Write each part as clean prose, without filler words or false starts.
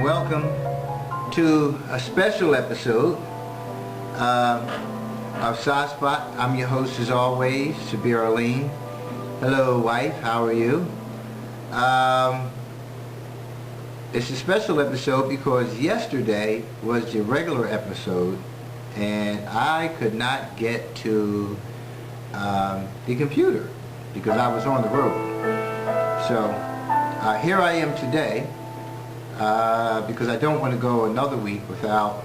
and welcome to a special episode of Side Spot. I'm your host as always, Sabir Arlene. Hello wife, how are you? It's a special episode because yesterday was the regular episode and I could not get to the computer because I was on the road. So here I am today because I don't want to go another week without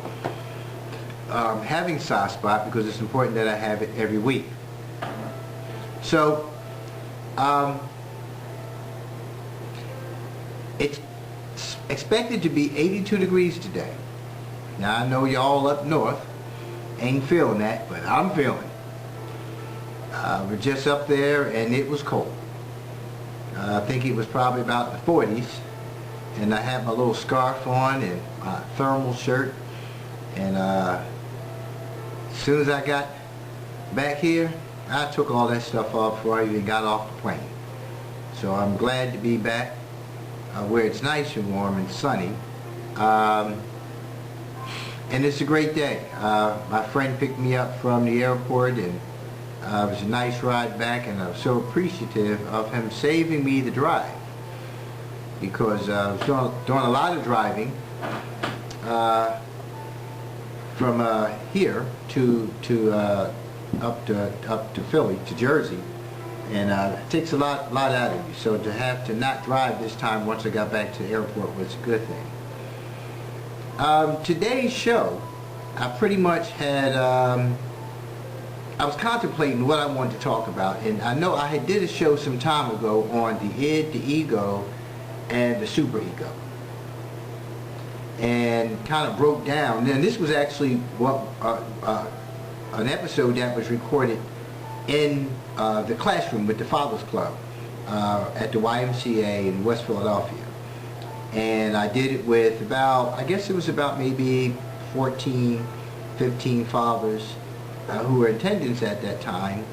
having Side Spot, because it's important that I have it every week. So it's expected to be 82 degrees today. Now I know y'all up north ain't feeling that, but I'm feeling it. We're just up there and it was cold. I think it was probably about the 40s, and I had my little scarf on and my thermal shirt, and as soon as I got back here I took all that stuff off before I even got off the plane. So I'm glad to be back where it's nice and warm and sunny, and it's a great day. My friend picked me up from the airport, and it was a nice ride back, and I was so appreciative of him saving me the drive, because I was doing a lot of driving from here to up to Philly, to Jersey, and it takes a lot out of you. So to have to not drive this time once I got back to the airport was a good thing. Today's show, I pretty much had I was contemplating what I wanted to talk about, and I know I did a show some time ago on the id, the ego, and the superego, and kind of broke down. And this was actually what an episode that was recorded in the classroom with the Fathers Club at the YMCA in West Philadelphia, and I did it with about, I guess it was about maybe 14, 15 fathers who were in attendance at that time.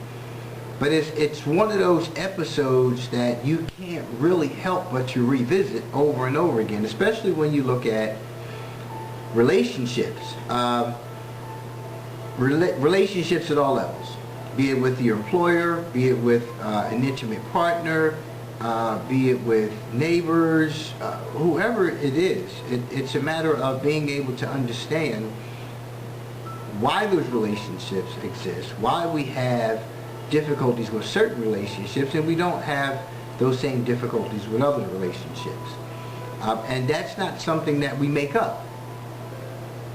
But it's one of those episodes that you can't really help but to revisit over and over again, especially when you look at relationships. Relationships at all levels, be it with your employer, be it with an intimate partner, be it with neighbors, whoever it is. It's a matter of being able to understand why those relationships exist, why we have difficulties with certain relationships and we don't have those same difficulties with other relationships. And that's not something that we make up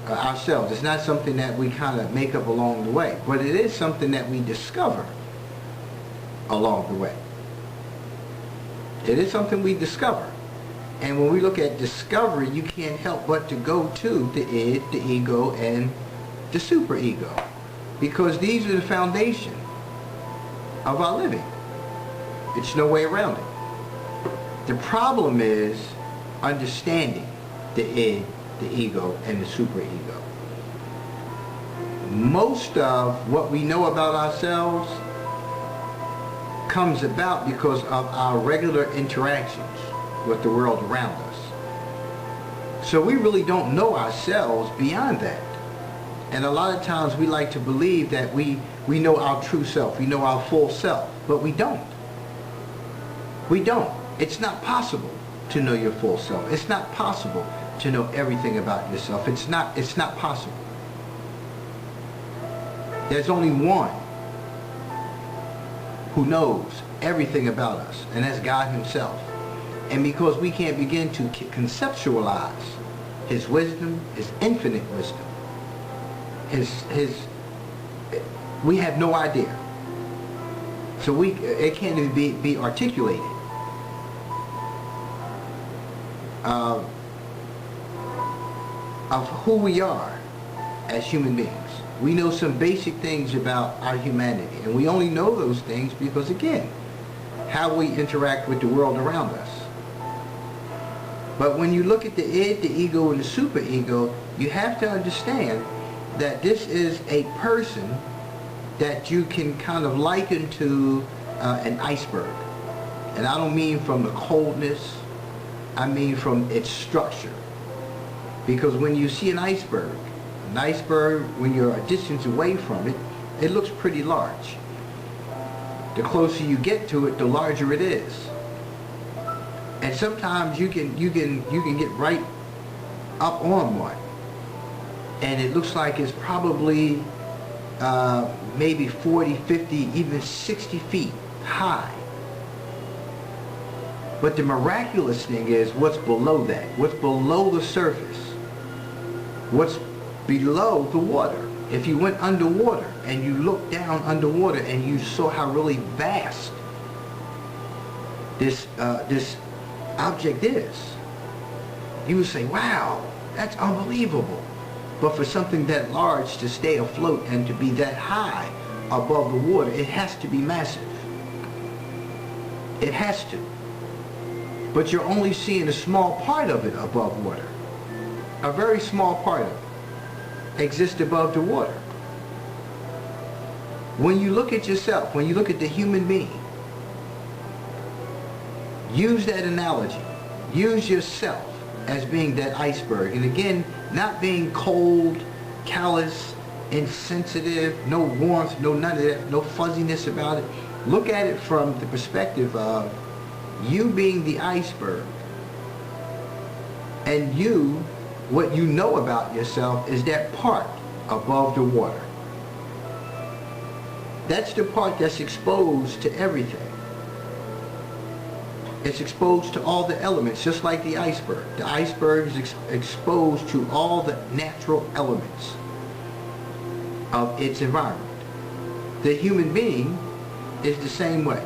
ourselves. It's not something that we kind of make up along the way, but it is something that we discover along the way. It is something we discover. And when we look at discovery, you can't help but to go to the id, the ego, and the superego, because these are the foundation of our living. It's no way around it. The problem is understanding the id, the ego, and the superego. Most of what we know about ourselves comes about because of our regular interactions with the world around us. So we really don't know ourselves beyond that. And a lot of times we like to believe that we know our true self, we know our full self, but we don't. We don't. It's not possible to know your full self. It's not possible to know everything about yourself. It's not possible. There's only one who knows everything about us, and that's God himself. And because we can't begin to conceptualize his wisdom, his infinite wisdom, we have no idea. So it can't even be articulated. Of who we are as human beings. We know some basic things about our humanity, and we only know those things because, again, how we interact with the world around us. But when you look at the id, the ego, and the superego, you have to understand that this is a person that you can kind of liken to an iceberg. And I don't mean from the coldness, I mean from its structure. Because when you see an iceberg, when you're a distance away from it, it looks pretty large. The closer you get to it, the larger it is. And sometimes you can get right up on one, and it looks like it's probably maybe 40, 50, even 60 feet high. But the miraculous thing is what's below that, what's below the surface, what's below the water. If you went underwater and you looked down underwater and you saw how really vast this object is, you would say, wow, that's unbelievable. But for something that large to stay afloat and to be that high above the water, it has to be massive. It has to. But you're only seeing a small part of it above water. A very small part of it exists above the water. When you look at yourself, when you look at the human being, use that analogy. Use yourself as being that iceberg. And again, not being cold, callous, insensitive, no warmth, no none of that, no fuzziness about it. Look at it from the perspective of you being the iceberg. And you, what you know about yourself is that part above the water. That's the part that's exposed to everything. It's exposed to all the elements, just like the iceberg. The iceberg is exposed to all the natural elements of its environment. The human being is the same way.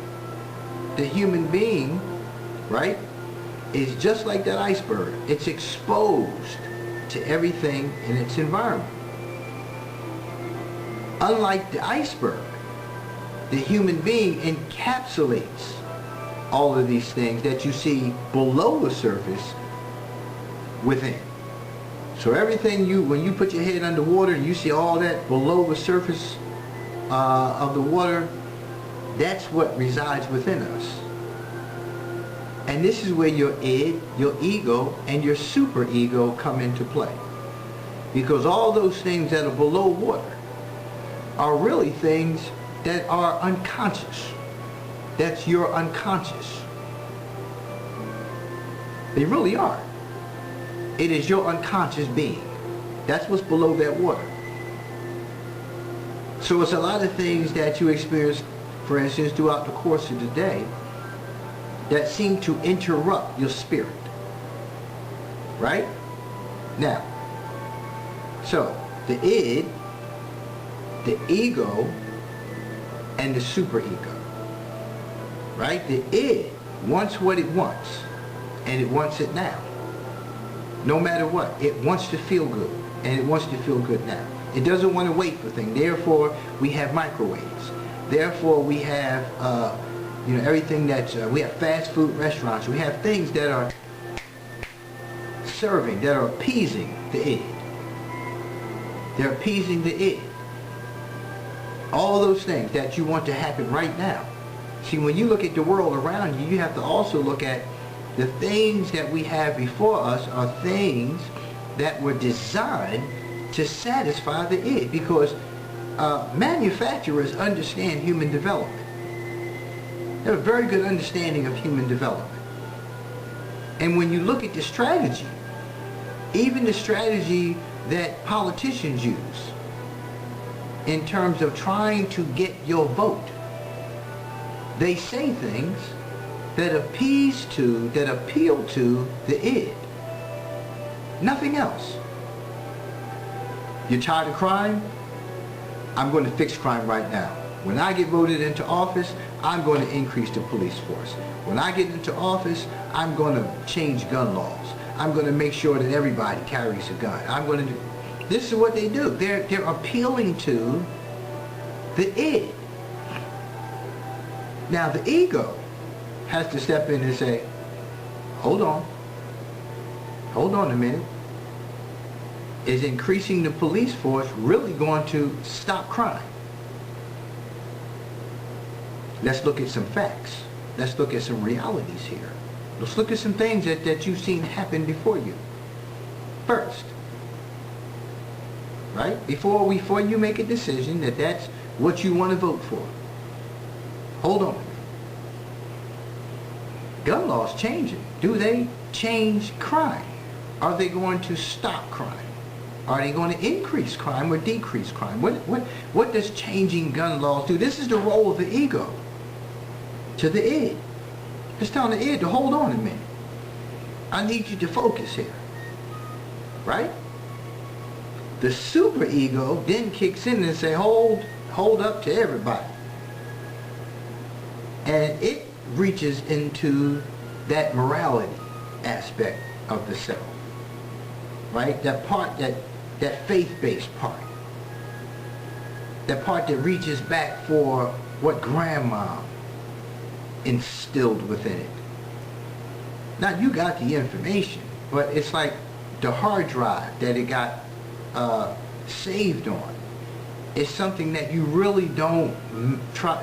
The human being, right, is just like that iceberg. It's exposed to everything in its environment. Unlike the iceberg, the human being encapsulates all of these things that you see below the surface within. So everything when you put your head underwater and you see all that below the surface of the water, that's what resides within us. And this is where your id, your ego, and your superego come into play. Because all those things that are below water are really things that are unconscious. That's your unconscious. They really are. It is your unconscious being. That's what's below that water. So it's a lot of things that you experience, for instance, throughout the course of the day that seem to interrupt your spirit. Right? Now, so the id, the ego, and the superego. Right? The id wants what it wants, and it wants it now. No matter what, it wants to feel good, and it wants to feel good now. It doesn't want to wait for things. Therefore, we have microwaves. Therefore, we have everything that we have fast food restaurants. We have things that are serving, that are appeasing the id. They're appeasing the id. All those things that you want to happen right now. See, when you look at the world around you, you have to also look at the things that we have before us are things that were designed to satisfy the id, because manufacturers understand human development. They have a very good understanding of human development. And when you look at the strategy, even the strategy that politicians use in terms of trying to get your vote, they say things that appeal to the id. Nothing else. You're tired of crime? I'm going to fix crime right now. When I get voted into office, I'm going to increase the police force. When I get into office, I'm going to change gun laws. I'm going to make sure that everybody carries a gun. I'm going to do... This is what they do. They're appealing to the id. Now the ego has to step in and say, hold on a minute. Is increasing the police force really going to stop crime? Let's look at some facts. Let's look at some realities here. Let's look at some things that you've seen happen before you. First, right? Before you make a decision that that's what you want to vote for. Hold on. Gun laws changing. Do they change crime? Are they going to stop crime? Are they going to increase crime or decrease crime? What does changing gun laws do? This is the role of the ego to the id. It's telling the id to hold on a minute. I need you to focus here. Right? The superego then kicks in and say, hold up to everybody. And it reaches into that morality aspect of the self. Right? That part, that faith-based part. That part that reaches back for what grandma instilled within it. Now you got the information, but it's like the hard drive that it got saved on. It's something that you really don't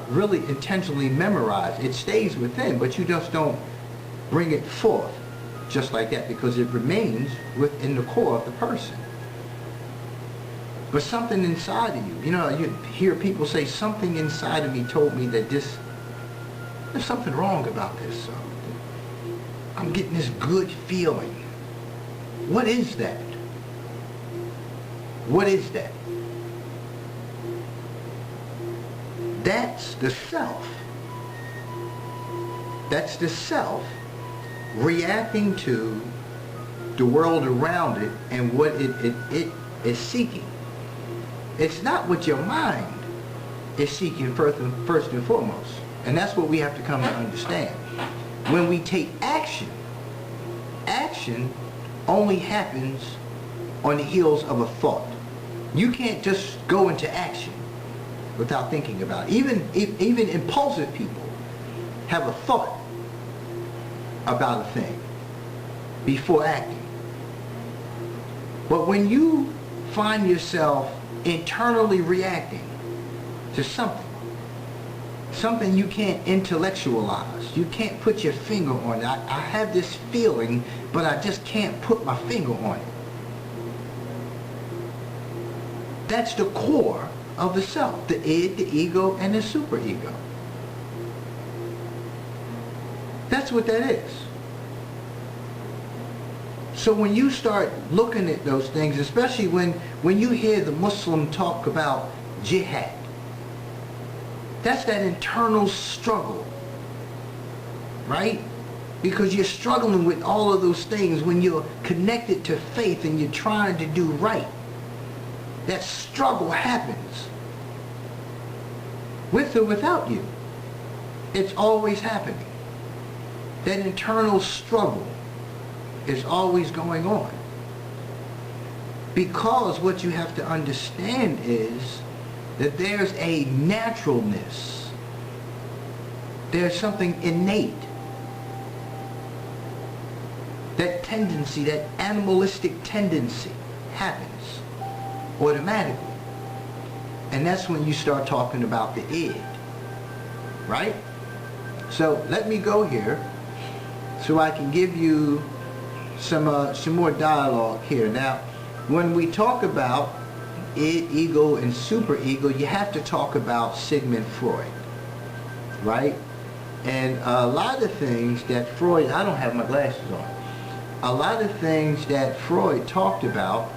really intentionally memorize. It stays within, but you just don't bring it forth just like that because it remains within the core of the person. But something inside of you, you know, you hear people say, something inside of me told me that there's something wrong about this. So I'm getting this good feeling. What is that? What is that? That's the self. That's the self reacting to the world around it and what it is seeking. It's not what your mind is seeking first and foremost. And that's what we have to come to understand. When we take action, action only happens on the heels of a thought. You can't just go into action without thinking about it. Even impulsive people have a thought about a thing before acting. But when you find yourself internally reacting to something you can't intellectualize, you can't put your finger on it. I have this feeling, but I just can't put my finger on it. That's the core of the self, the id, the ego, and the superego. That's what that is. So when you start looking at those things, especially when you hear the Muslim talk about jihad, that's that internal struggle, right? Because you're struggling with all of those things when you're connected to faith and you're trying to do right. That struggle happens. With or without you. It's always happening. That internal struggle is always going on. Because what you have to understand is that there's a naturalness. There's something innate. That tendency, that animalistic tendency happens automatically. And that's when you start talking about the id. Right? So let me go here so I can give you some more dialogue here. Now, when we talk about id, ego, and superego, you have to talk about Sigmund Freud, right? And a lot of things that Freud, I don't have my glasses on, a lot of things that Freud talked about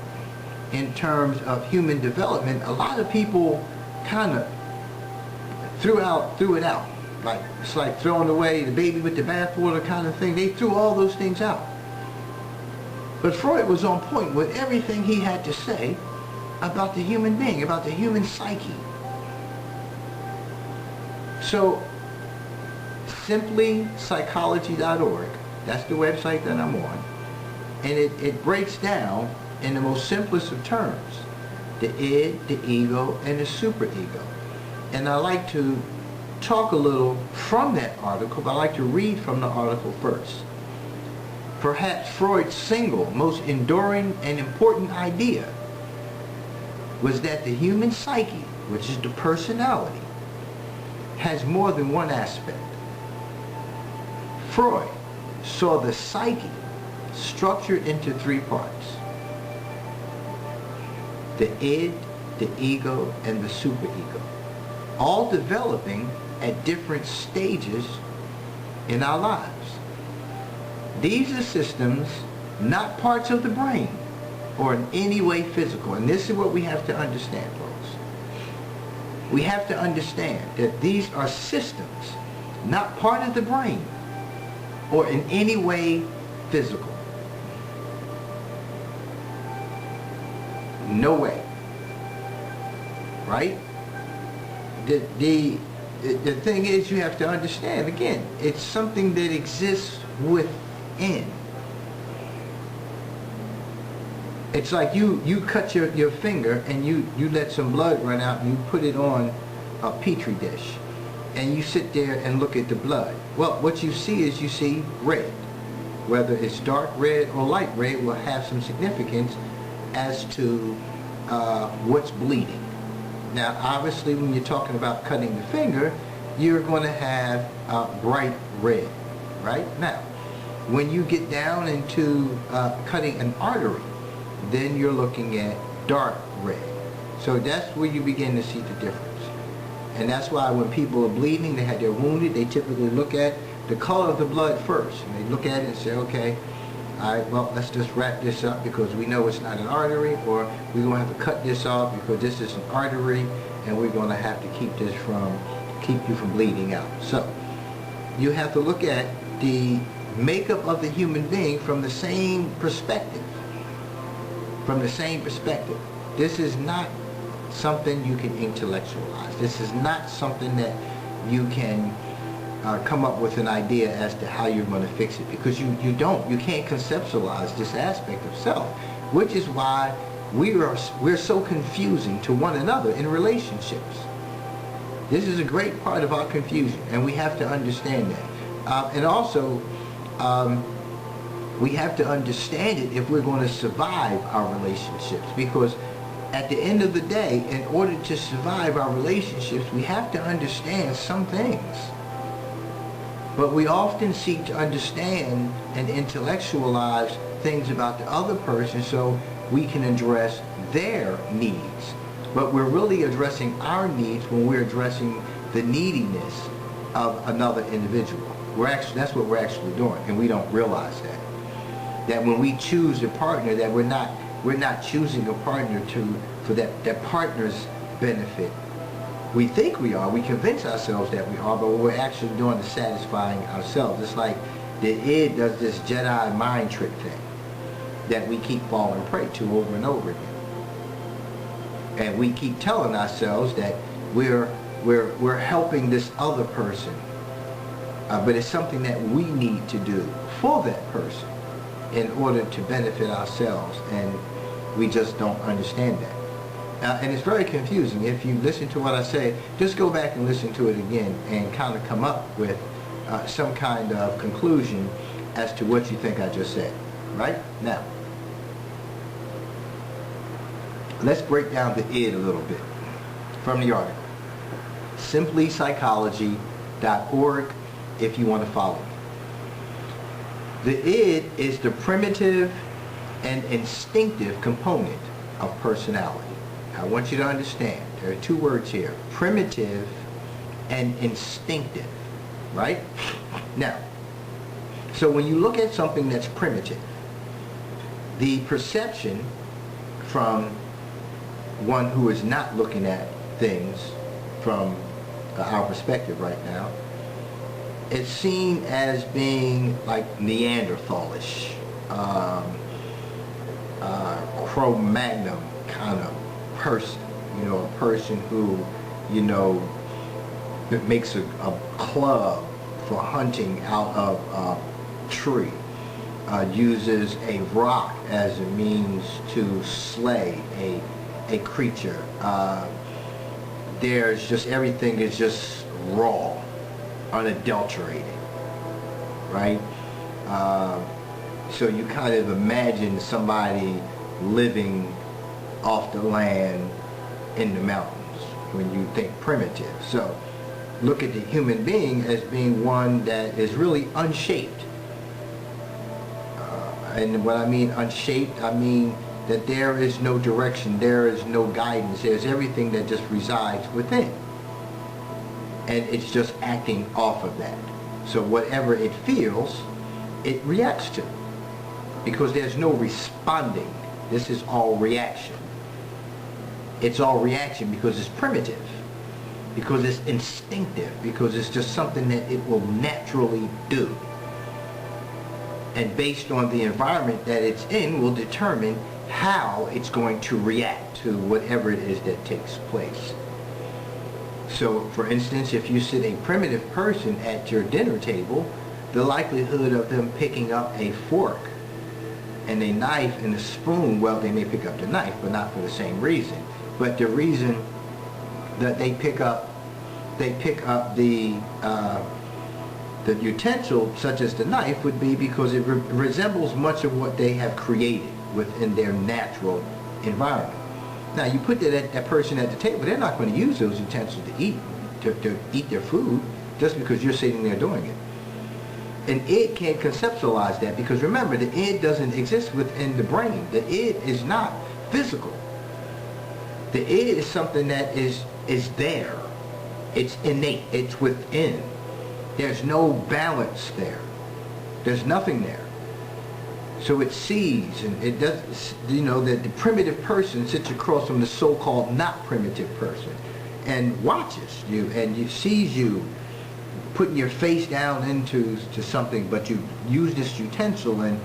in terms of human development, a lot of people kind of threw it out. Like, it's like throwing away the baby with the bathwater kind of thing. They threw all those things out. But Freud was on point with everything he had to say about the human being, about the human psyche. So, simplypsychology.org, that's the website that I'm on, and it breaks down in the most simplest of terms the id, the ego, and the superego. And I like to talk a little from that article, but I like to read from the article first. Perhaps Freud's single, most enduring and important idea was that the human psyche, which is the personality, has more than one aspect. Freud saw the psyche structured into three parts: the id, the ego, and the superego, all developing at different stages in our lives. These are systems, not parts of the brain, or in any way physical. And this is what we have to understand, folks. We have to understand that these are systems, not part of the brain, or in any way physical. No way. Right? The thing is, you have to understand, again, it's something that exists within. It's like you cut your finger and you let some blood run out and you put it on a petri dish and you sit there and look at the blood. Well, what you see is you see red. Whether it's dark red or light red will have some significance as to what's bleeding. Now, obviously, when you're talking about cutting the finger, you're going to have bright red, right? Now, when you get down into cutting an artery, then you're looking at dark red. So that's where you begin to see the difference. And that's why when people are bleeding, they're wounded, they typically look at the color of the blood first. And they look at it and say, okay, all right, well, let's just wrap this up because we know it's not an artery, or we're going to have to cut this off because this is an artery and we're going to have to keep you from bleeding out. So you have to look at the makeup of the human being from the same perspective. From the same perspective. This is not something you can intellectualize. This is not something that you can come up with an idea as to how you're going to fix it, because you can't conceptualize this aspect of self, which is why we're so confusing to one another in relationships. This is a great part of our confusion, and we have to understand that. And also, we have to understand it if we're going to survive our relationships, because at the end of the day, in order to survive our relationships, we have to understand some things. But we often seek to understand and intellectualize things about the other person so we can address their needs. But we're really addressing our needs when we're addressing the neediness of another individual. That's what we're actually doing, and we don't realize that. That when we choose a partner, that we're not choosing a partner for that partner's benefit. We think we are, we convince ourselves that we are, but what we're actually doing is satisfying ourselves. It's like the id does this Jedi mind trick thing that we keep falling prey to over and over again. And we keep telling ourselves that we're helping this other person, but it's something that we need to do for that person in order to benefit ourselves, and we just don't understand that. And it's very confusing. If you listen to what I say, just go back and listen to it again and kind of come up with some kind of conclusion as to what you think I just said. Right? Now, let's break down the id a little bit from the article. Simplypsychology.org if you want to follow me. The id is the primitive and instinctive component of personality. I want you to understand, there are two words here, primitive and instinctive, right? Now, so when you look at something that's primitive, the perception from one who is not looking at things from our perspective right now, it's seen as being like Neanderthalish, Cro-Magnon kind of person, a person who, makes a club for hunting out of a tree, uses a rock as a means to slay a creature. There's just, everything is just raw, unadulterated, right? So you kind of imagine somebody living off the land in the mountains when you think primitive. So look at the human being as being one that is really unshaped. And when I mean unshaped, I mean that there is no direction, there is no guidance, there's everything that just resides within. And it's just acting off of that. So whatever it feels, it reacts to. Because there's no responding. This is all reaction. It's all reaction because it's primitive. Because it's instinctive. Because it's just something that it will naturally do. And based on the environment that it's in will determine how it's going to react to whatever it is that takes place. So, for instance, if you sit a primitive person at your dinner table, the likelihood of them picking up a fork and a knife and a spoon, well, they may pick up the knife, but not for the same reason. But the reason that they pick up the utensil, such as the knife, would be because it resembles much of what they have created within their natural environment. Now, you put that person at the table, they're not going to use those utensils to eat their food just because you're sitting there doing it. And id can't conceptualize that because remember, the id doesn't exist within the brain. The id is not physical. The id is something that is there. It's innate. It's within. There's no balance there. There's nothing there. So it sees, and it does, that the primitive person sits across from the so-called not primitive person and watches you and sees you putting your face down into something, but you use this utensil and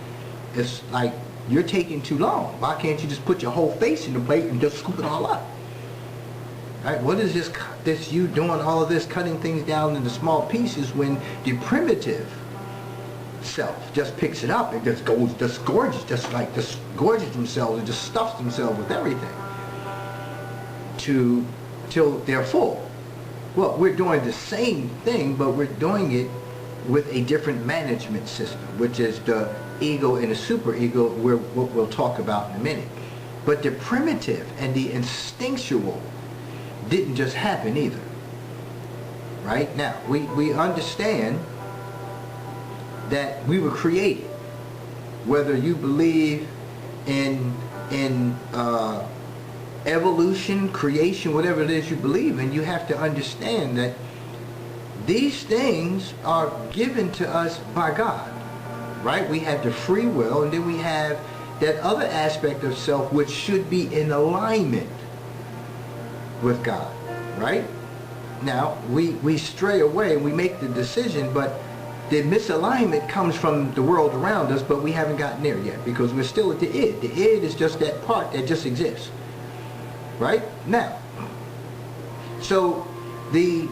it's like you're taking too long. Why can't you just put your whole face in the plate and just scoop it all up? Right? What is this you doing all of this, cutting things down into small pieces when the primitive self just picks it up and just gorges themselves and just stuffs themselves with everything till they're full. Well, we're doing the same thing, but we're doing it with a different management system, which is the ego and the superego, what we'll talk about in a minute. But the primitive and the instinctual didn't just happen either. Right? Now, we understand that we were created, whether you believe in evolution, creation, whatever it is you believe in, you have to understand that these things are given to us by God, right? We have the free will, and then we have that other aspect of self which should be in alignment with God, right? Now, we stray away and we make the decision, but the misalignment comes from the world around us, but we haven't gotten there yet because we're still at the id. The id is just that part that just exists. Right? Now, so the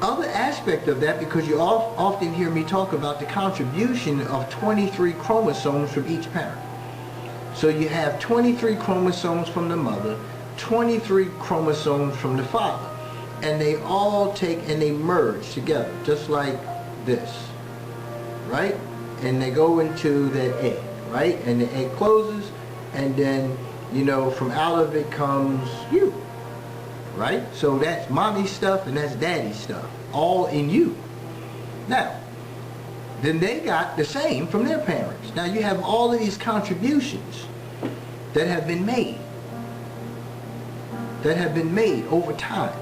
other aspect of that, because you often hear me talk about the contribution of 23 chromosomes from each parent. So you have 23 chromosomes from the mother, 23 chromosomes from the father. And they all take and they merge together, just like this. Right? And they go into that egg, right? And the egg closes, and then, from out of it comes you, right? So that's mommy's stuff and that's daddy's stuff, all in you. Now, then they got the same from their parents. Now you have all of these contributions that have been made over time.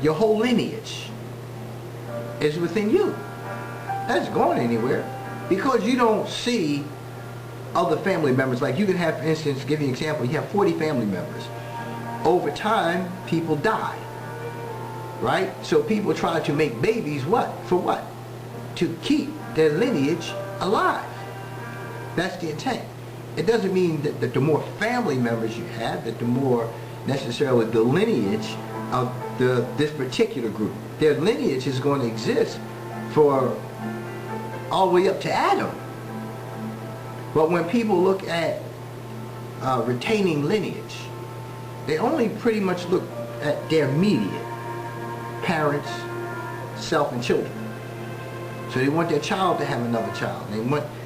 Your whole lineage is within you. That's going anywhere because you don't see other family members. Like you can have, for instance, give you an example, you have 40 family members. Over time, people die, right? So people try to make babies what? For what? To keep their lineage alive. That's the intent. It doesn't mean that the more family members you have, that the more necessarily the lineage of this particular group. Their lineage is going to exist for all the way up to Adam. But when people look at retaining lineage, they only pretty much look at their immediate parents, self, and children. So they want their child to have another child.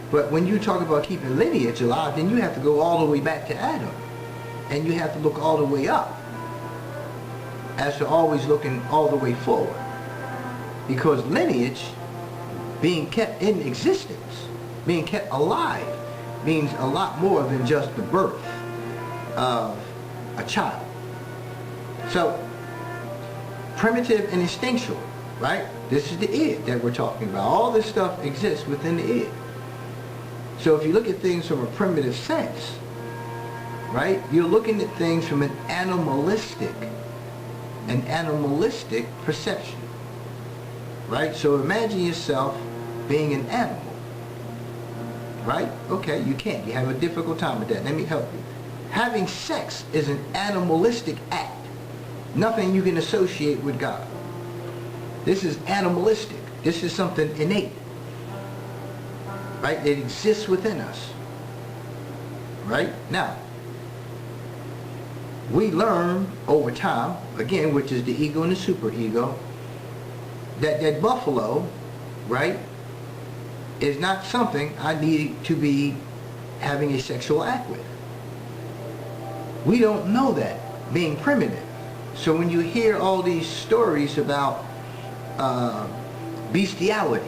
But when you talk about keeping lineage alive, then you have to go all the way back to Adam. And you have to look all the way up, as to always looking all the way forward. Because lineage, being kept in existence, being kept alive, means a lot more than just the birth of a child. So, primitive and instinctual, right? This is the id that we're talking about. All this stuff exists within the id. So if you look at things from a primitive sense, right, you're looking at things from an animalistic perception, right? So imagine yourself being an animal, right? Okay, you can't. You have a difficult time with that. Let me help you. Having sex is an animalistic act. Nothing you can associate with God. This is animalistic. This is something innate, right? It exists within us, right? Now, we learn over time, again, which is the ego and the superego, that buffalo, right, is not something I need to be having a sexual act with. We don't know that, being primitive. So when you hear all these stories about bestiality,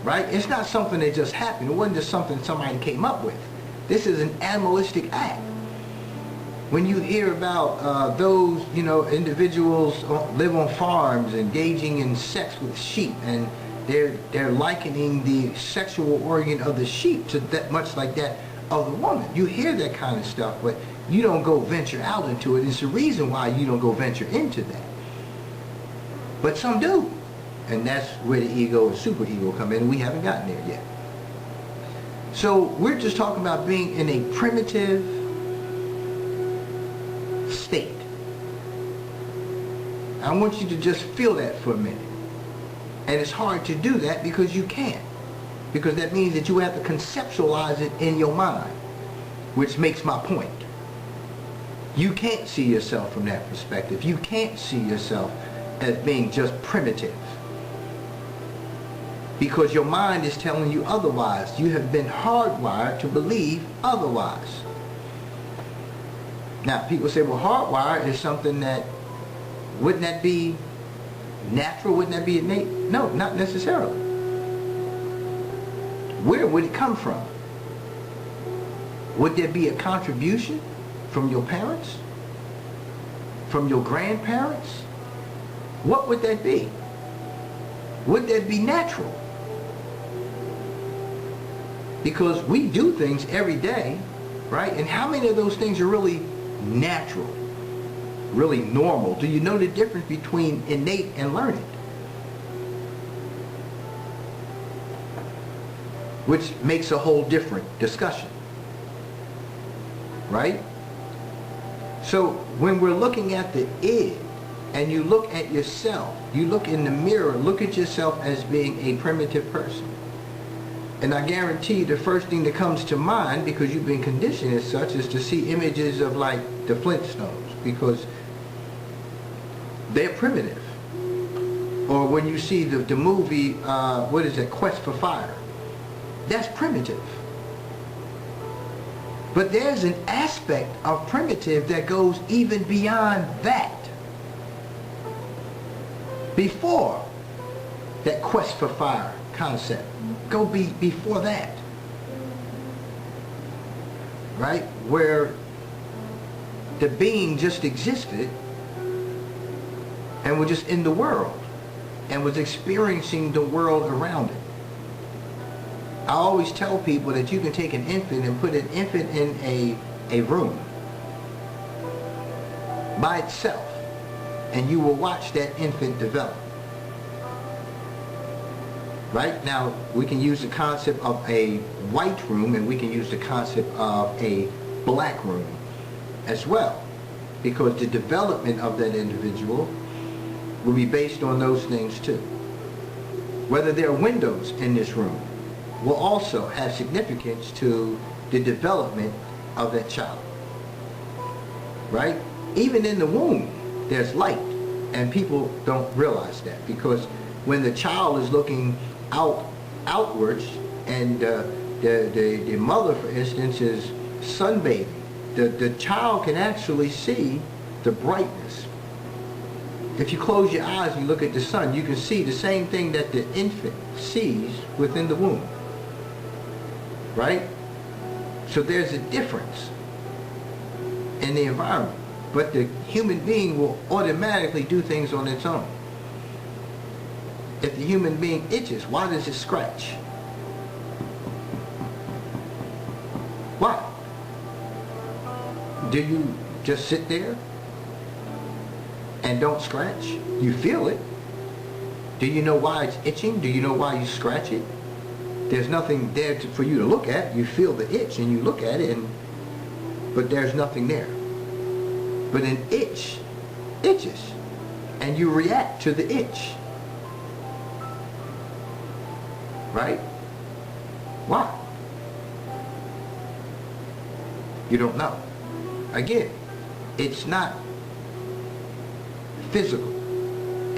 right? It's not something that just happened. It wasn't just something somebody came up with. This is an animalistic act. When you hear about those, individuals live on farms engaging in sex with sheep, and they're likening the sexual organ of the sheep to that much like that of the woman. You hear that kind of stuff, but you don't go venture out into it. It's the reason why you don't go venture into that. But some do. And that's where the ego and superego come in, and we haven't gotten there yet. So we're just talking about being in a primitive state. I want you to just feel that for a minute. And it's hard to do that because you can't. Because that means that you have to conceptualize it in your mind, which makes my point. You can't see yourself from that perspective. You can't see yourself as being just primitive. Because your mind is telling you otherwise. You have been hardwired to believe otherwise. Now, people say, well, hardwired is something that, wouldn't that be natural? Wouldn't that be innate? No, not necessarily. Where would it come from? Would there be a contribution from your parents? From your grandparents? What would that be? Would that be natural? Because we do things every day, right? And how many of those things are really natural? Really normal? Do you know the difference between innate and learned? Which makes a whole different discussion, right? So when we're looking at the id, and you look at yourself, you look in the mirror, look at yourself as being a primitive person. And I guarantee you the first thing that comes to mind, because you've been conditioned as such, is to see images of like the Flintstones, because they're primitive. Or when you see the movie, what is it, Quest for Fire, that's primitive. But there's an aspect of primitive that goes even beyond that. Before that Quest for Fire concept, go before that, right? Where the being just existed and was just in the world and was experiencing the world around it. I always tell people that you can take an infant and put an infant in a room by itself, and you will watch that infant develop. Right? Now, we can use the concept of a white room, and we can use the concept of a black room as well, because the development of that individual will be based on those things too. Whether there are windows in this room will also have significance to the development of that child. Right? Even in the womb, there's light, and people don't realize that, because when the child is looking outwards, and the mother, for instance, is sunbathing, the child can actually see the brightness. If you close your eyes and you look at the sun, you can see the same thing that the infant sees within the womb. Right? So there's a difference in the environment. But the human being will automatically do things on its own. If the human being itches, why does it scratch? Why? Do you just sit there and don't scratch? You feel it. Do you know why it's itching? Do you know why you scratch it? There's nothing there for you to look at. You feel the itch and you look at it, but there's nothing there. But an itch itches, and you react to the itch. Right? Why? You don't know. Again, it's not physical.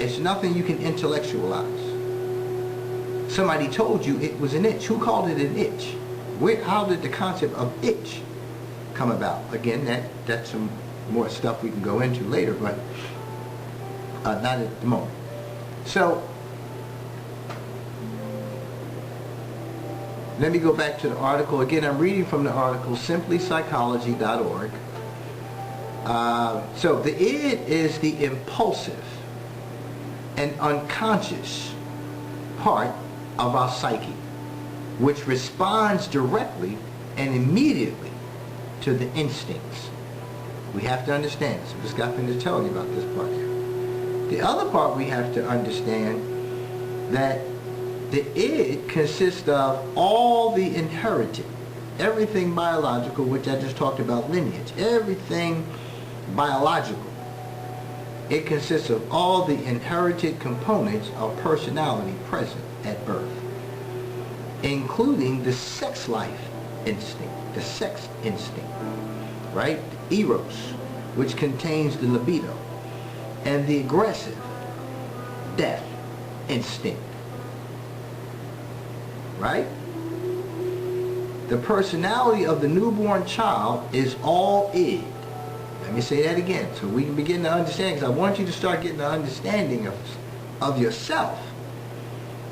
It's nothing you can intellectualize. Somebody told you it was an itch. Who called it an itch? How did the concept of itch come about? Again, that's some more stuff we can go into later, but not at the moment. So, let me go back to the article. Again, I'm reading from the article, simplypsychology.org. So the id is the impulsive and unconscious part of our psyche, which responds directly and immediately to the instincts. We have to understand this. I just got to tell you about this part here. The other part we have to understand that the id consists of all the inherited, everything biological, which I just talked about, lineage, everything biological. It consists of all the inherited components of personality present at birth, including the sex life instinct, the sex instinct, right? Eros, which contains the libido, and the aggressive death instinct, right? The personality of the newborn child is all id. Let me say that again so we can begin to understand, because I want you to start getting an understanding of yourself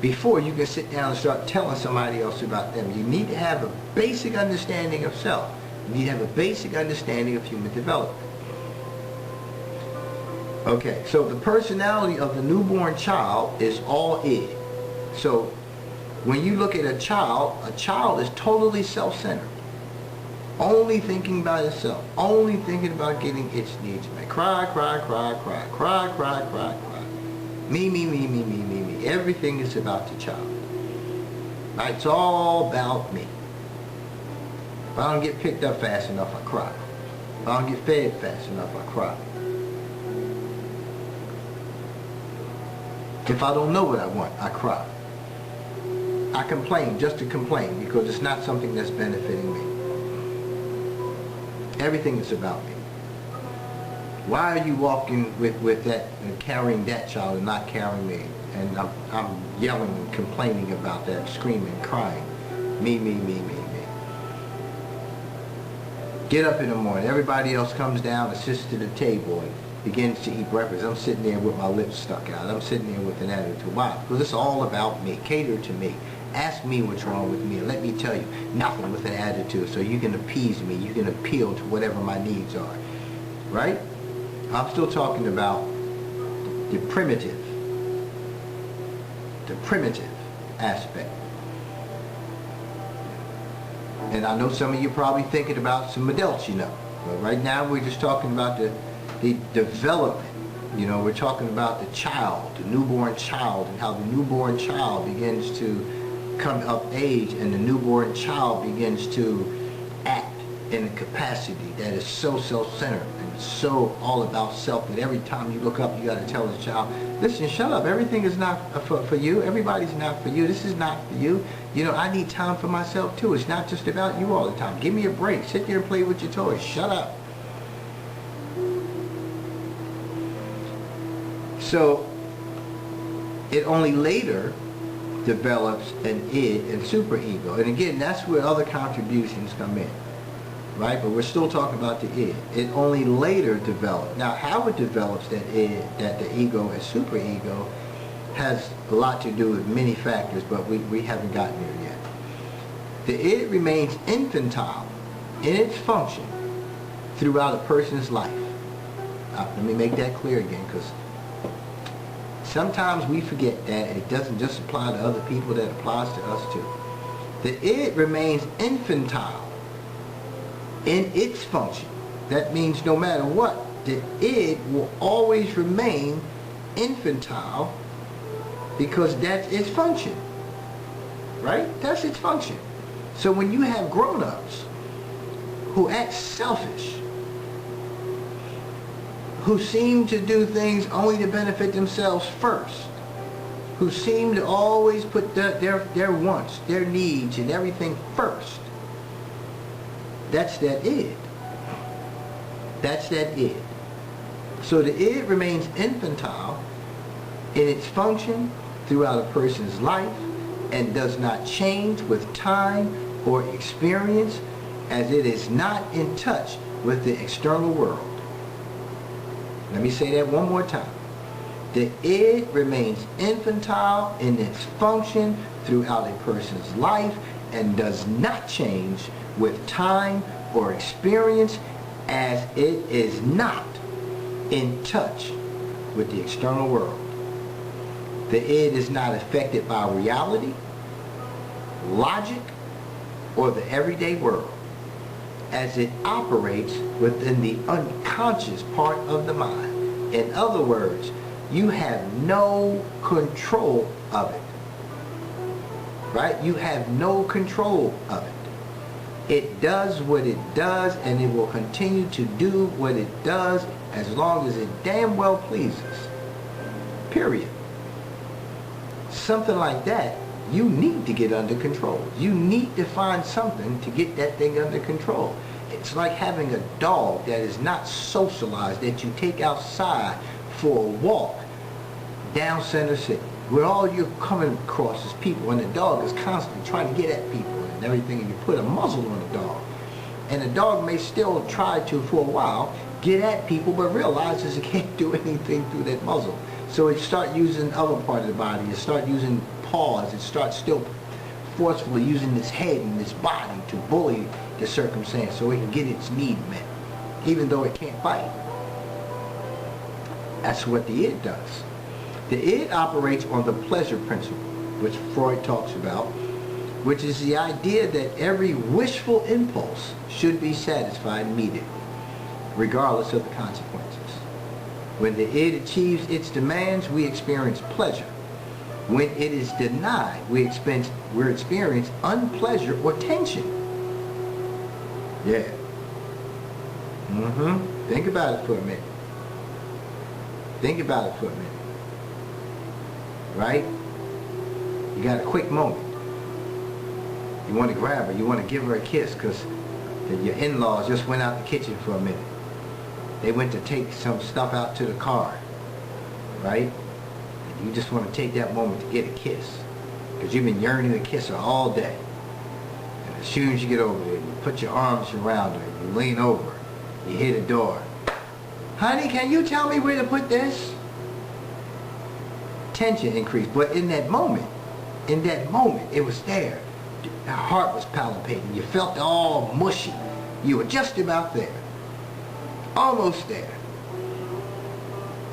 before you can sit down and start telling somebody else about them. You need to have a basic understanding of self. You need to have a basic understanding of human development. Okay, so the personality of the newborn child is all id. So when you look at a child is totally self-centered. Only thinking about itself. Only thinking about getting its needs met. Cry, cry, cry, cry, cry, cry, cry, cry. Me, me, me, me, me, me, me. Everything is about the child. Right? It's all about me. If I don't get picked up fast enough, I cry. If I don't get fed fast enough, I cry. If I don't know what I want, I cry. I complain just to complain because it's not something that's benefiting me. Everything is about me. Why are you walking with that and carrying that child and not carrying me? And I'm yelling and complaining about that, screaming, crying. Me, me, me, me, me. Get up in the morning. Everybody else comes down and sits to the table and begins to eat breakfast. I'm sitting there with my lips stuck out. I'm sitting there with an attitude. Why? Because it's all about me. Cater to me. Ask me what's wrong with me and let me tell you nothing with an attitude so you can appease me. You can appeal to whatever my needs are. Right? I'm still talking about the primitive aspect. And I know some of you probably thinking about some adults, you know. But right now we're just talking about the development. You know, we're talking about the child, the newborn child, and how the newborn child begins to come of age, and the newborn child begins to act in a capacity that is so self-centered and so all about self that every time you look up you got to tell the child, listen, shut up, everything is not for you, everybody's not for you, this is not for you, you know, I need time for myself too, it's not just about you all the time, give me a break, sit there and play with your toys, shut up. So it only later develops an id and superego. And again, that's where other contributions come in. Right? But we're still talking about the id. It only later develops. Now, how it develops that id, that the ego and superego, has a lot to do with many factors, but we haven't gotten there yet. The id remains infantile in its function throughout a person's life. Let me make that clear again, because sometimes we forget that it doesn't just apply to other people, that applies to us too. The id remains infantile in its function. That means no matter what, the id will always remain infantile because that's its function. Right? That's its function. So when you have grown-ups who act selfish, who seem to do things only to benefit themselves first, who seem to always put their wants, their needs, and everything first, that's that id. That's that id. So the id remains infantile in its function throughout a person's life and does not change with time or experience, as it is not in touch with the external world. Let me say that one more time. The id remains infantile in its function throughout a person's life and does not change with time or experience, as it is not in touch with the external world. The id is not affected by reality, logic, or the everyday world, as it operates within the unconscious part of the mind. In other words, you have no control of it. Right? You have no control of it. It does what it does, and it will continue to do what it does as long as it damn well pleases. Period. Something like that, you need to get under control. You need to find something to get that thing under control. It's like having a dog that is not socialized, that you take outside for a walk down Center City, where all you're coming across is people, and the dog is constantly trying to get at people and everything, and you put a muzzle on the dog. And the dog may still try to, for a while, get at people, but realizes it can't do anything through that muzzle. So it start using other part of the body. It start using paws. It starts still forcefully using its head and its body to bully the circumstance so it can get its need met, even though it can't bite. That's what the id does. The id operates on the pleasure principle, which Freud talks about, which is the idea that every wishful impulse should be satisfied immediately, regardless of the consequences. When the id achieves its demands, we experience pleasure. When it is denied, we experience unpleasure or tension. Yeah. Think about it for a minute. Think about it for a minute. Right? You got a quick moment. You want to grab her. You want to give her a kiss because your in-laws just went out the kitchen for a minute. They went to take some stuff out to the car. Right? And you just want to take that moment to get a kiss because you've been yearning to kiss her all day. And as soon as you get over there, you put your arms around her, you lean over, you hit the door. Honey, can you tell me where to put this? Tension increased, but in that moment, it was there. Your heart was palpitating. You felt all mushy. You were just about there. Almost there.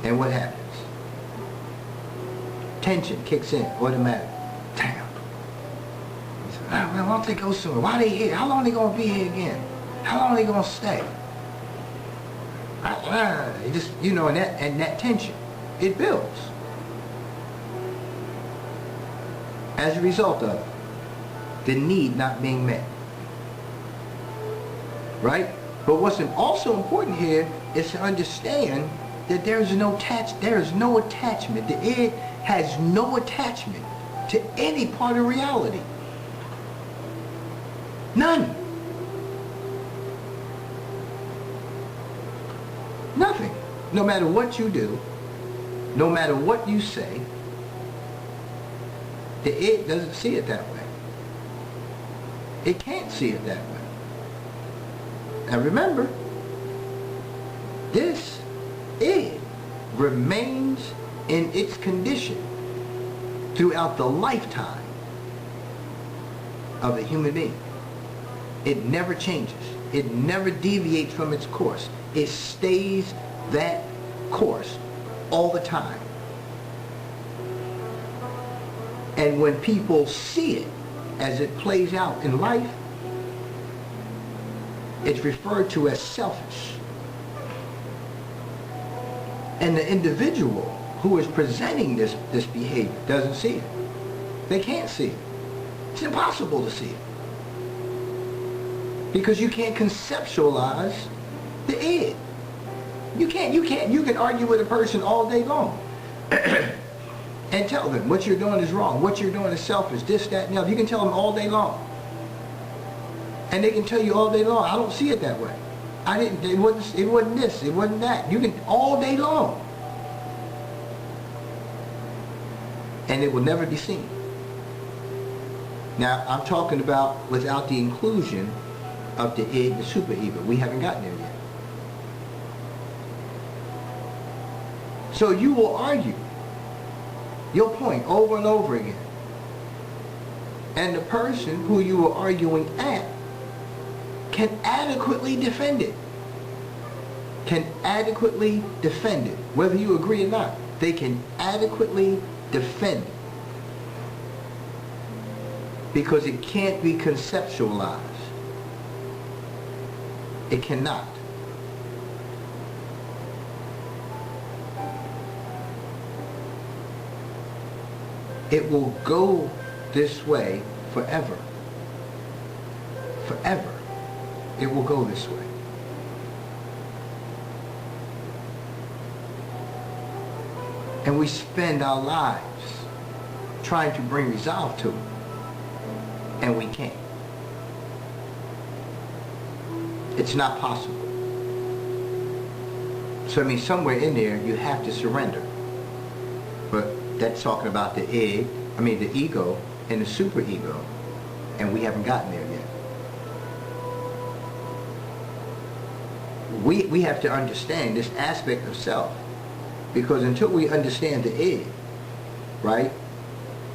And what happens? Tension kicks in automatically. Damn. He said, well, why don't they go somewhere? Why are they here? How long are they going to be here again? How long are they going to stay? It just, you know, and that tension, it builds. As a result of it, the need not being met. Right? But what's also important here is to understand that there is no attachment. The id has no attachment to any part of reality. None. Nothing. No matter what you do, no matter what you say, the id doesn't see it that way. It can't see it that way. Now remember, this id remains in its condition throughout the lifetime of a human being. It never changes. It never deviates from its course. It stays that course all the time. And when people see it as it plays out in life, it's referred to as selfish. And the individual who is presenting this behavior doesn't see it. They can't see it. It's impossible to see it. Because you can't conceptualize the id. You can argue with a person all day long and tell them what you're doing is wrong, what you're doing is selfish, this, that, and the other. You can tell them all day long. And they can tell you all day long, I don't see it that way. It wasn't this, it wasn't that. You can, all day long. And it will never be seen. Now, I'm talking about without the inclusion of the id and the superego. We haven't gotten there yet. So you will argue your point over and over again. And the person who you are arguing at can adequately defend it. Can adequately defend it. Whether you agree or not, they can adequately defend it. Because it can't be conceptualized. It cannot. It will go this way forever. Forever. It will go this way. And we spend our lives trying to bring resolve to it. And we can't. It's not possible. So I mean, somewhere in there you have to surrender. But that's talking about the ego and the superego, and we haven't gotten there yet. We have to understand this aspect of self, because until we understand the id, right?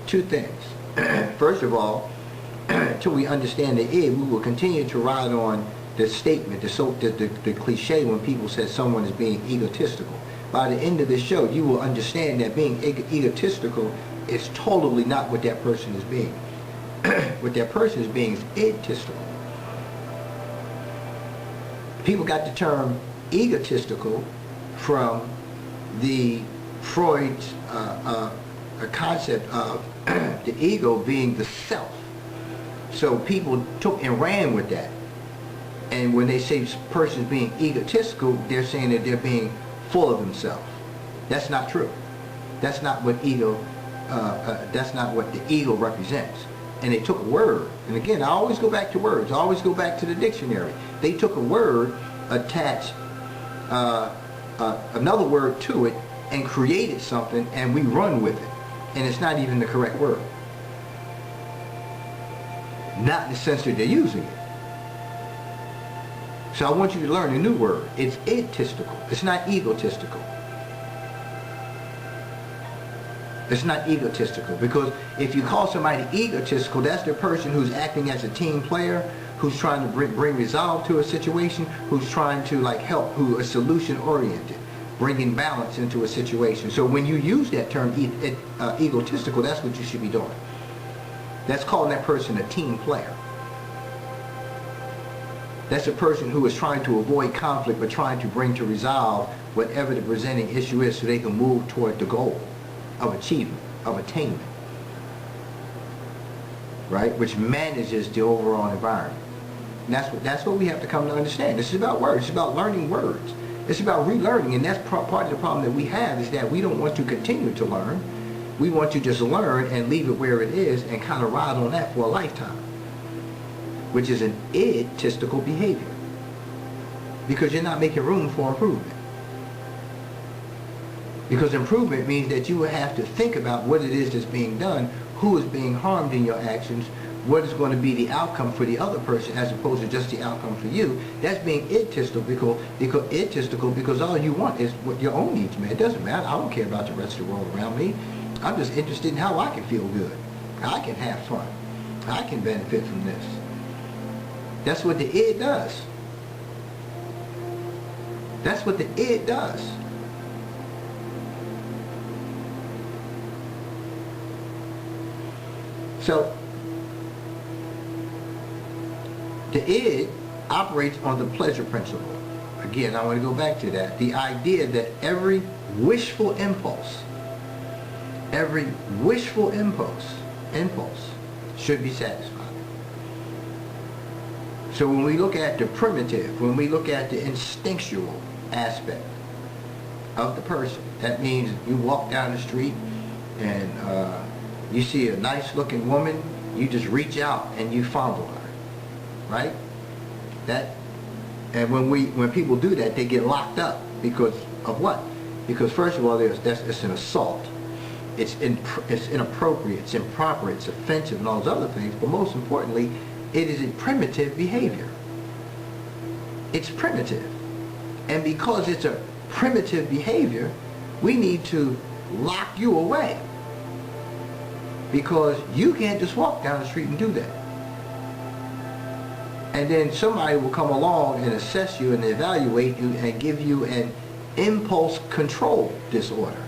Two things. First of all, until we understand the id, we will continue to ride on the statement, the cliche when people say someone is being egotistical. By the end of this show, you will understand that being egotistical is totally not what that person is being. What that person is being is egotistical. People got the term egotistical from the Freud's concept of the ego being the self. So people took and ran with that. And when they say person's being egotistical, they're saying that they're being full of themselves. That's not true. That's not what ego. That's not what the ego represents. And they took a word, and again, I always go back to words. I always go back to the dictionary. They took a word, attached another word to it, and created something, and we run with it. And it's not even the correct word. Not in the sense that they're using it. So I want you to learn a new word. It's egotistical. It's not egotistical. It's not egotistical, because if you call somebody egotistical, that's the person who's acting as a team player, who's trying to bring resolve to a situation, who's trying to help, who is solution oriented, bringing balance into a situation. So when you use that term egotistical, that's what you should be doing. That's calling that person a team player. That's a person who is trying to avoid conflict, but trying to bring to resolve whatever the presenting issue is, so they can move toward the goal of achievement, of attainment, right? Which manages the overall environment. And that's what we have to come to understand. This is about words. It's about learning words. It's about relearning, and that's part of the problem that we have, is that we don't want to continue to learn. We want to just learn and leave it where it is and kind of ride on that for a lifetime, which is an egotistical behavior, because you're not making room for improvement. Because improvement means that you will have to think about what it is that's being done, who is being harmed in your actions, what is going to be the outcome for the other person as opposed to just the outcome for you. That's being egotistical, because all you want is what your own needs, man. It doesn't matter. I don't care about the rest of the world around me. I'm just interested in how I can feel good. I can have fun. I can benefit from this. That's what the id does. That's what the id does. So the id operates on the pleasure principle. Again, I want to go back to that. The idea that every wishful impulse should be satisfied. So when we look at the primitive, when we look at the instinctual aspect of the person, that means you walk down the street and you see a nice looking woman, you just reach out and you fondle her, right? And when people do that, they get locked up because of what? Because first of all, it's an assault. It's inappropriate, it's improper, it's offensive, and all those other things. But most importantly, it is a primitive behavior. It's primitive. And because it's a primitive behavior, we need to lock you away. Because you can't just walk down the street and do that. And then somebody will come along and assess you and evaluate you and give you an impulse control disorder.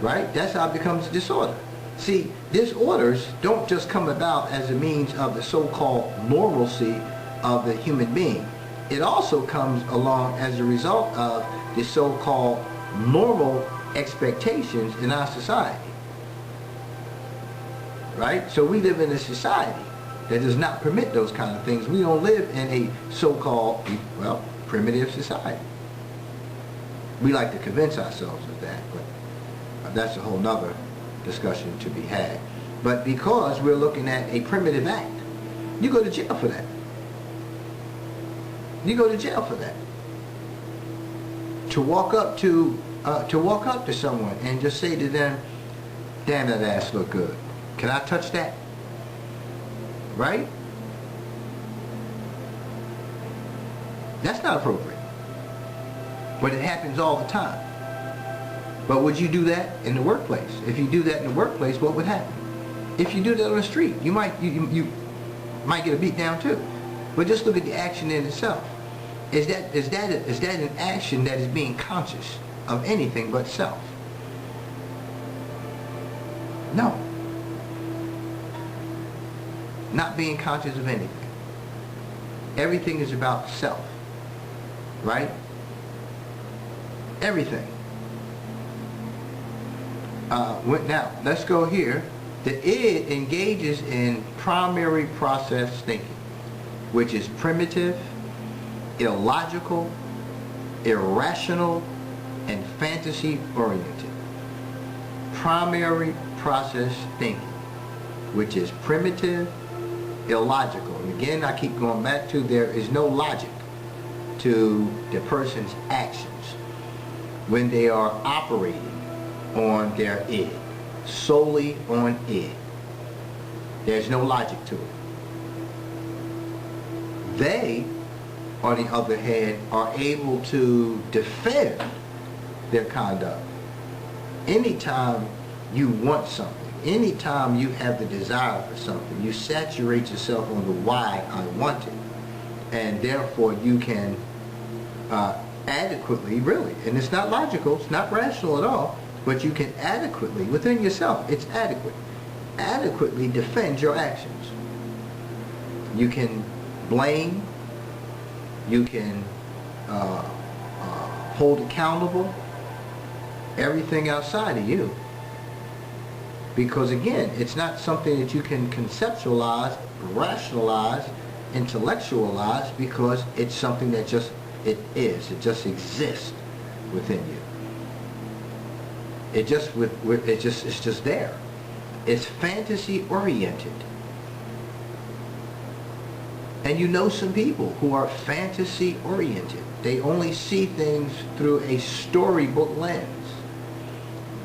Right? That's how it becomes a disorder. See, disorders don't just come about as a means of the so-called normalcy of the human being. It also comes along as a result of the so-called normal expectations in our society. Right? So we live in a society that does not permit those kind of things. We don't live in a so-called, well, primitive society. We like to convince ourselves of that, but that's a whole nother discussion to be had. But because we're looking at a primitive act, you go to jail for that. You go to jail for that. To walk up to someone and just say to them, "Damn, that ass look good. Can I touch that?" Right? That's not appropriate. But it happens all the time. But would you do that in the workplace? If you do that in the workplace, what would happen? If you do that on the street, you might get a beat down too. But just look at the action in itself. Is that an action that is being conscious of anything but self? No. Not being conscious of anything. Everything is about self. Right? Everything. Now, let's go here. The id engages in primary process thinking, which is primitive, illogical, irrational, and fantasy-oriented. Primary process thinking, which is primitive, illogical. And again, I keep going back to there is no logic to the person's actions when they are operating on their id, solely on id. There's no logic to it. They, on the other hand, are able to defend their conduct. Anytime you want something, anytime you have the desire for something, you saturate yourself on the why I want it. And therefore you can adequately, really, and it's not logical, it's not rational at all, but you can adequately, within yourself, it's adequately defend your actions. You can blame, you can hold accountable everything outside of you. Because again, it's not something that you can conceptualize, rationalize, intellectualize, because it's something that it just exists within you. It's just there. It's fantasy oriented. And you know some people who are fantasy oriented. They only see things through a storybook lens.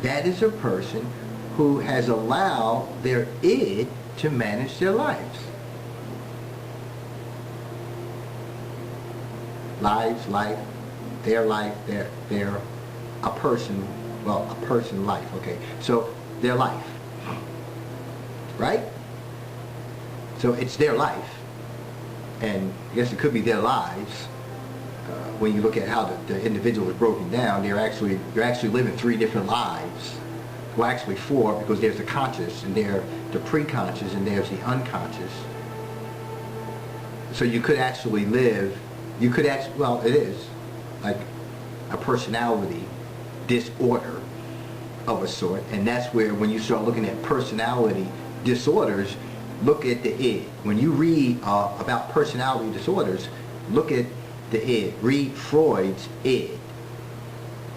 That is a person who has allowed their id to manage their lives. Life, their a person, well, a person life, okay. So their life, right? So it's their life. And I guess it could be their lives, when you look at how the individual is broken down, you're actually living three different lives. Well, actually four, because there's the conscious, and there's the pre-conscious, and there's the unconscious. So you could actually live, well, it is like a personality disorder of a sort, and that's where, when you start looking at personality disorders, look at the id. When you read about personality disorders, look at the id. Read Freud's id.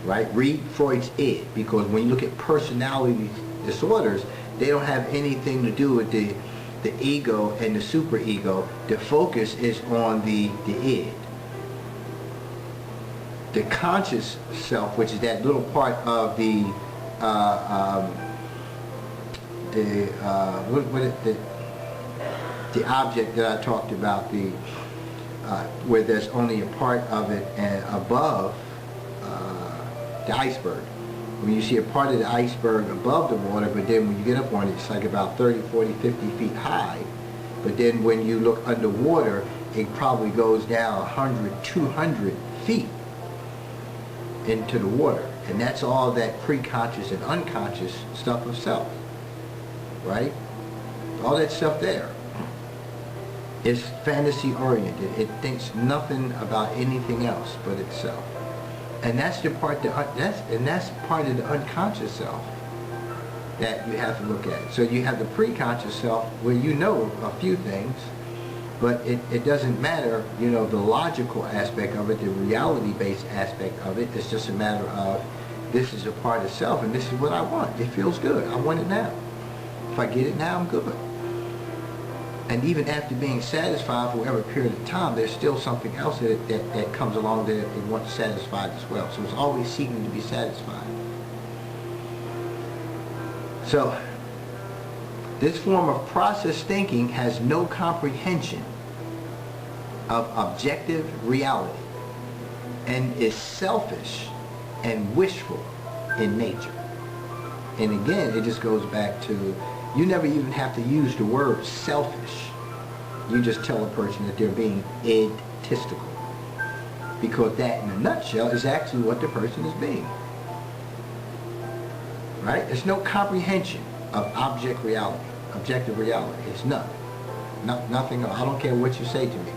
Right? Read Freud's id, because when you look at personality disorders, they don't have anything to do with the ego and the superego. The focus is on the id. The conscious self, which is that little part of the object that I talked about, where there's only a part of it and above the iceberg. When you see a part of the iceberg above the water, but then when you get up on it, it's like about 30, 40, 50 feet high. But then when you look underwater, it probably goes down 100, 200 feet into the water. And that's all that pre-conscious and unconscious stuff of self. Right? All that stuff there is fantasy oriented. It thinks nothing about anything else but itself. And that's the part that's part of the unconscious self that you have to look at. So you have the pre-conscious self, where you know a few things, but it doesn't matter, you know, the logical aspect of it, the reality-based aspect of it. It's just a matter of, this is a part of self, and this is what I want. It feels good. I want it now. If I get it now, I'm good. And even after being satisfied for whatever period of time, there's still something else that comes along that it wants satisfied as well. So it's always seeking to be satisfied. So this form of process thinking has no comprehension of objective reality and is selfish and wishful in nature. And again, it just goes back to, you never even have to use the word selfish. You just tell a person that they're being egotistical. Because that, in a nutshell, is actually what the person is being. Right? There's no comprehension of objective reality. It's none. Nothing. I don't care what you say to me.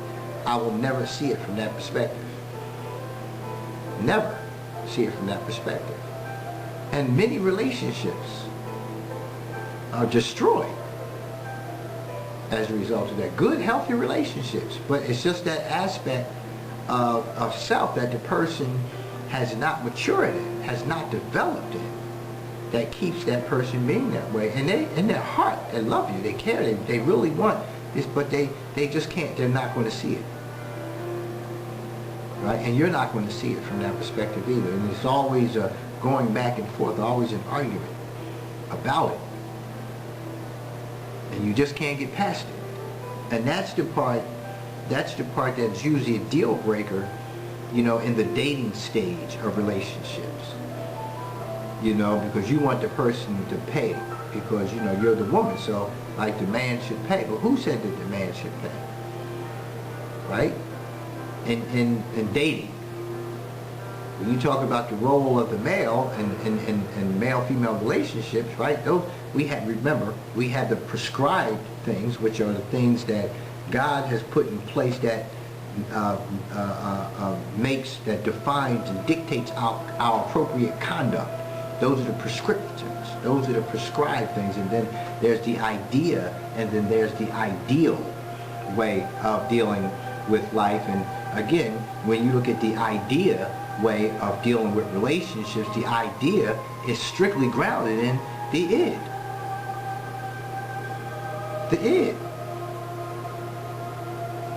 I will never see it from that perspective. Never see it from that perspective. And many relationships are destroyed as a result of that. Good, healthy relationships, but it's just that aspect of self that the person has not matured in, has not developed in, that keeps that person being that way. And they, in their heart, they love you, they care, they really want this, but they just can't, they're not going to see it. Right? And you're not going to see it from that perspective either. And it's always going back and forth, always an argument about it. And you just can't get past it. And that's the part that's usually a deal breaker, you know, in the dating stage of relationships. You know, because you want the person to pay, because, you know, you're the woman, so like the man should pay. But who said that the man should pay? Right? In dating, when you talk about the role of the male and male-female relationships, right? Those we had the prescribed things, which are the things that God has put in place that that defines and dictates our appropriate conduct. Those are the prescriptions. Those are the prescribed things. And then there's the idea, and then there's the ideal way of dealing with life. And again, when you look at the idea way of dealing with relationships, the idea is strictly grounded in the id. The id.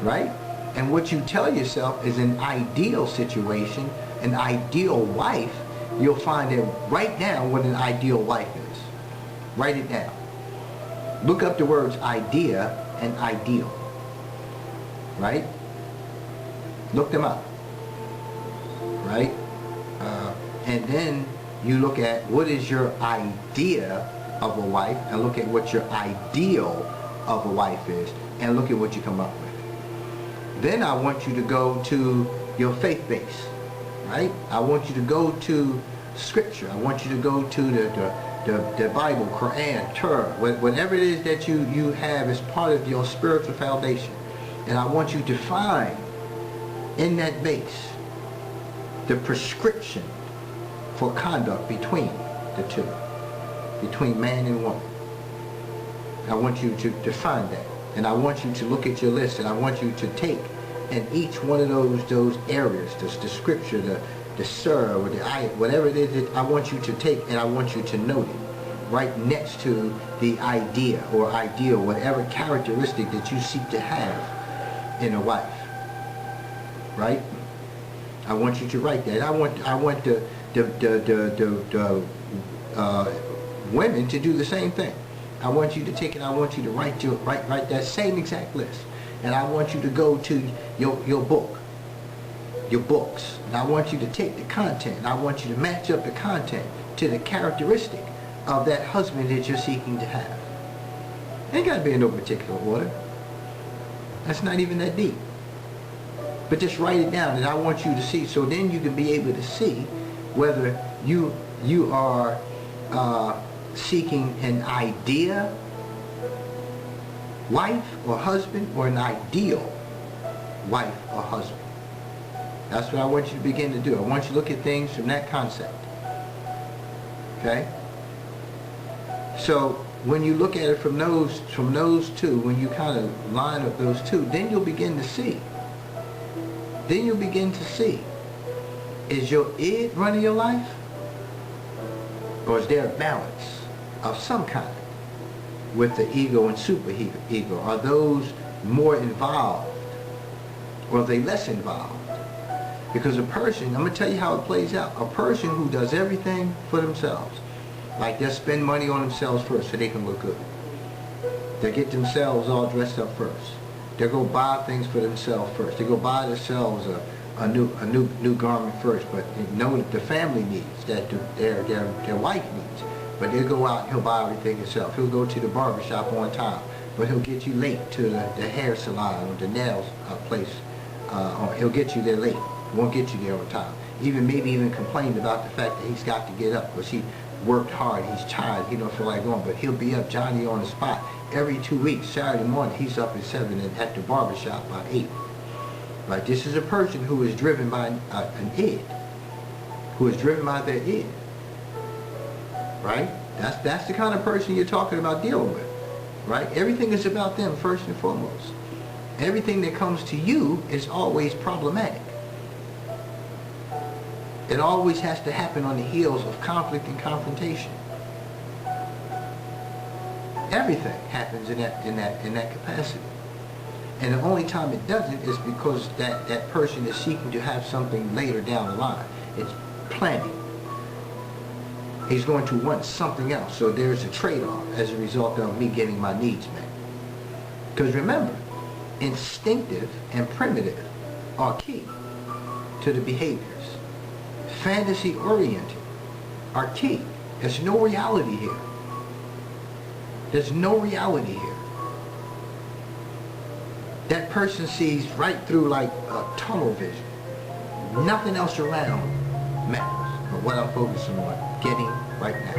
Right? And what you tell yourself is an ideal situation, an ideal wife. You'll find that write down what an ideal wife is. Write it down. Look up the words idea and ideal. Right? Look them up. Right? And then you look at what is your idea of a wife, and look at what your ideal of a wife is, and look at what you come up with. Then I want you to go to your faith base, right? I want you to go to Scripture. I want you to go to the Bible, Quran, Torah, whatever it is that you have as part of your spiritual foundation. And I want you to find in that base the prescription for conduct between the two, between man and woman. I want you to find that. And I want you to look at your list, and I want you to take in each one of those areas, the scripture, the surah, or the ayat, whatever it is that I want you to take, and I want you to note it right next to the idea or ideal, whatever characteristic that you seek to have in a wife. Right? I want you to write that. I want the women to do the same thing. I want you to take it. I want you to write that same exact list, and I want you to go to your books, and I want you to take the content, and I want you to match up the content to the characteristic of that husband that you're seeking to have. It ain't got to be in no particular order. That's not even that deep. But just write it down, and I want you to see, so then you can be able to see whether you are seeking an idea wife or husband, or an ideal wife or husband. That's what I want you to begin to do. I want you to look at things from that concept. Okay? So when you look at it from those two, when you kind of line up those two, then you'll begin to see. Then you'll begin to see, is your id running your life? Or is there a balance of some kind with the ego and super ego? Are those more involved, or are they less involved? Because a person, I'm going to tell you how it plays out. A person who does everything for themselves, like they'll spend money on themselves first so they can look good. They get themselves all dressed up first. They go buy things for themselves first. They go buy themselves a new garment first, but they know that the family needs, that their wife needs. But they'll go out and he'll buy everything himself. He'll go to the barber shop on time, but he'll get you late to the hair salon or the nails place. He'll get you there late. Won't get you there on time. Maybe even complain about the fact that he's got to get up because he worked hard, he's tired, he don't feel like going, but he'll be up Johnny on the spot. Every 2 weeks, Saturday morning, he's up at 7 and at the barber shop by 8. Right? This is a person who is driven by an id, who is driven by their id. Right? That's the kind of person you're talking about dealing with. Right? Everything is about them first and foremost. Everything that comes to you is always problematic. It always has to happen on the heels of conflict and confrontation. Everything happens in that capacity. And the only time it doesn't is because that person is seeking to have something later down the line. It's planning. He's going to want something else. So there's a trade-off as a result of me getting my needs met. Because remember, instinctive and primitive are key to the behaviors. Fantasy-oriented are key. There's no reality here. There's no reality here. That person sees right through like a tunnel vision. Nothing else around matters but what I'm focusing on getting right now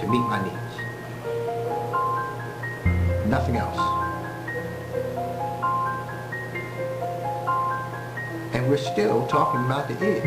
to meet my needs. Nothing else. And we're still talking about the id.